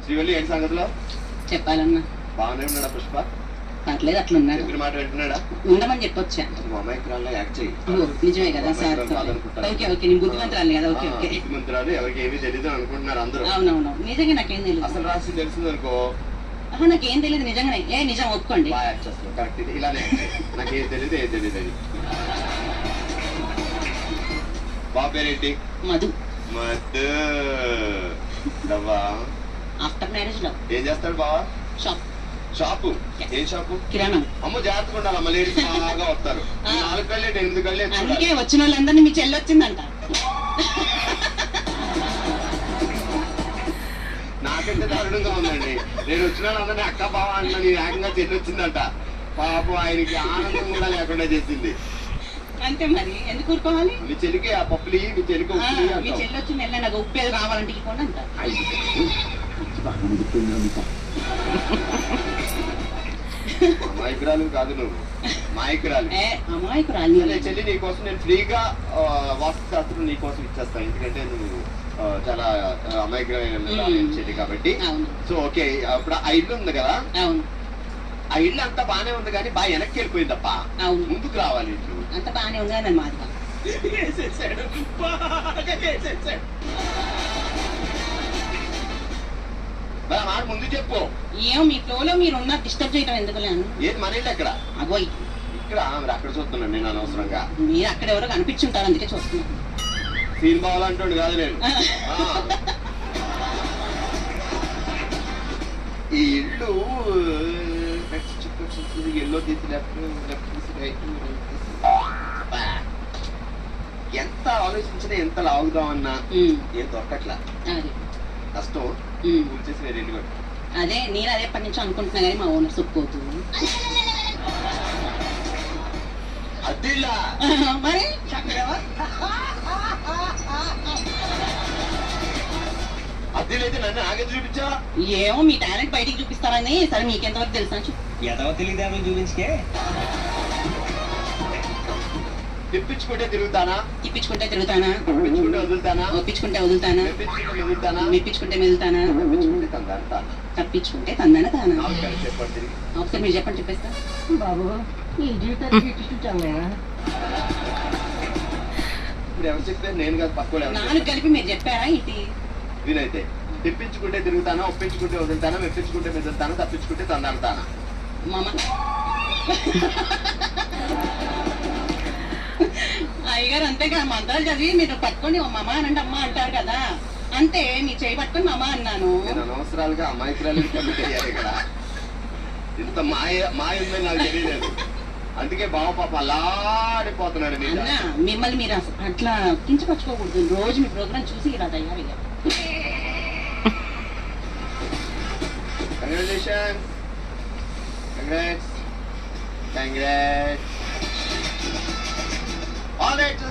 శ్రీవల్లి ఏంటి సంగతిలో చెప్పాలన్నా బాగానే ఉన్నాడా పుష్ప? పర్లేదు అట్లా ఉన్నాడు. చెప్పిన మాట వింటున్నాడా? ఉండమని చెప్పొచ్చా? అమాయకురాల్లో యాక్ట్ చేయి. నిజమే కదా సార్. ఓకే ఓకే నేను బుద్ధిమంతురాలి కదా. ఓకే ఓకే బుద్ధిమంతురాలు ఎవరికి ఏమీ తెలియదు అనుకుంటున్నారు అందరూ. అవునవును నిజంగా నాకేం తెలియదు. అసలు రాసి తెలిసింది అనుకో నాకేం తెలియదు నిజంగానే. నిజం ఒప్పుకోండి. బాగా యాక్ట్ చేస్తావు. కరెక్ట్ ఇది ఇలానే నాకేం తెలియదు ఏం తెలియదు అది. బాబు పేరేంటి? మధు. మధు డబ్బా ఆఫ్టర్ మ్యారేజ్ లో ఏం చేస్తాడు బావా? షాప్. షాపు? ఏం షాపు? కిరాణం. అమ్మో జాగ్రత్తగా ఉండాలి. లేడీస్ బాగా వస్తారు. 4 కళ్ళే 8 కళ్ళే. అందుకే వచ్చిన వాళ్ళందరినీ మీ చెల్లి వచ్చిందంట. నాకంటే దారుణంగా ఉందండి. నేను వచ్చిన వాళ్ళందరినీ అక్క బావ అంటున్నా. నీ ఏకంగా చెల్లి వచ్చిందంట. పాపం ఆయనకి ఆనందం కూడా లేకుండా చేసింది. అంతే మరి ఎందుకు ఊరుకోవాలి? మీ చెల్లికి ఆ పప్పులి మీ చెల్లికి మీ చెల్లి వచ్చి నెల నాకు ఉప్పేది కావాలంటే ఇవ్వండి అంట. అమాయకురాలు కాదు నువ్వు, మాయకురాలు. అమాయకురాలు చెల్లి నీకోసం నేను ఫ్రీగా వాస్తు శాస్త్రం నీకోసం ఇచ్చేస్తాను. ఎందుకంటే నువ్వు చాలా అమాయకురాలు చెల్లి కాబట్టి. సో ఓకే ఇప్పుడు ఆ ఇల్లు ఉంది కదా, అవును ఆ ఇల్లు అంతా బానే ఉంది కానీ బాగా వెనక్కి వెళ్ళిపోయింది తప్ప. అవును ముందుకు రావాలి. ఇల్లు అంత బానే ఉంది కానీ మాది మాట ముందు చెప్పు. ఏమో మీ ఫ్లోలో మీరు ఉన్న డిస్టర్బ్ చేయడం ఎందుకు లేను. ఏది మన ఇల్లు ఎక్కడ? అగో ఇక్కడ మీరు అక్కడ చూస్తున్నాను నేను అనవసరంగా. మీరు అక్కడ ఎవరో కనిపించుంటారు అందుకే చూస్తున్నాను. సీన్ బావాలంటుండు కాదు నేను. ఈ ఇల్లు ఎల్లో తీసి లెఫ్ట్ తీసి రైట్. ఎంత ఆలోచించినా ఎంత లాగుదామన్నా ఏం దొరకట్లా. కష్టం. చేసి వేరే ఇల్లు కొట్టు. అదే నేను అదే పని నుంచి అనుకుంటున్నా కానీ మా ఓనర్ చెప్పుకోవద్దు. అదిలా మరి అద్దెలైతే నన్ను ఆగే చూపించా. ఏమో మీ టాలెంట్ బయటికి చూపిస్తారని. సరే మీకెంతవరకు తెలుసా? ఎదవ తెలియదు చూపించుకే. తిప్పించుకుంటే తిరుగుతానా, తిప్పించుకుంటే తిరుగుతానా, ఒప్పించుకుంటే వదులుతానా, ఒప్పించుకుంటే వదులుతానా, మెప్పించుకుంటే మెదులుతానా, మెప్పించుకుంటే మెదులుతానా, మెప్పించుకుంటే తందానా, తప్పించుకుంటే తందానా తానా. చెప్పండి. ఒకసారి మీరు చెప్పండి చెప్పేస్తా. బాబు ఈ జీవితానికి ఇచ్చుంటాను. ఇప్పుడు ఎవరు చెప్పారు? నేను కాదు పక్కన. 4 కలిపి మీరు చెప్పారా ఏంటి? వీలైతే తిప్పించుకుంటే తిరుగుతానా, ఒప్పించుకుంటే వదులుతానా, మెప్పించుకుంటే మెదులుతానా, తప్పించుకుంటే తందాడతానా. మామ అయ్యగారు అంతేగా మంత్రాలు చదివి మీరు పట్టుకొని మామ అనండి అమ్మ అంటారు కదా, అంతే మీ చేయి పట్టుకొని మామ అన్నాను. నేను అనవసరాలుగా అమాయకురాలు కమిట్ అయ్యారు ఇక్కడ. ఇంత మాయ ఉందని నాకు తెలియలేదు. అందుకే బావ పాప అలాడిపోతున్నాడు. మిమ్మల్ని మీరు అట్లా కించపరచుకోకూడదు. రోజు మీ ప్రోగ్రామ్ చూసి ఇలా తయారయ్యారు. Congratulations. Congrats. Congrats. All right.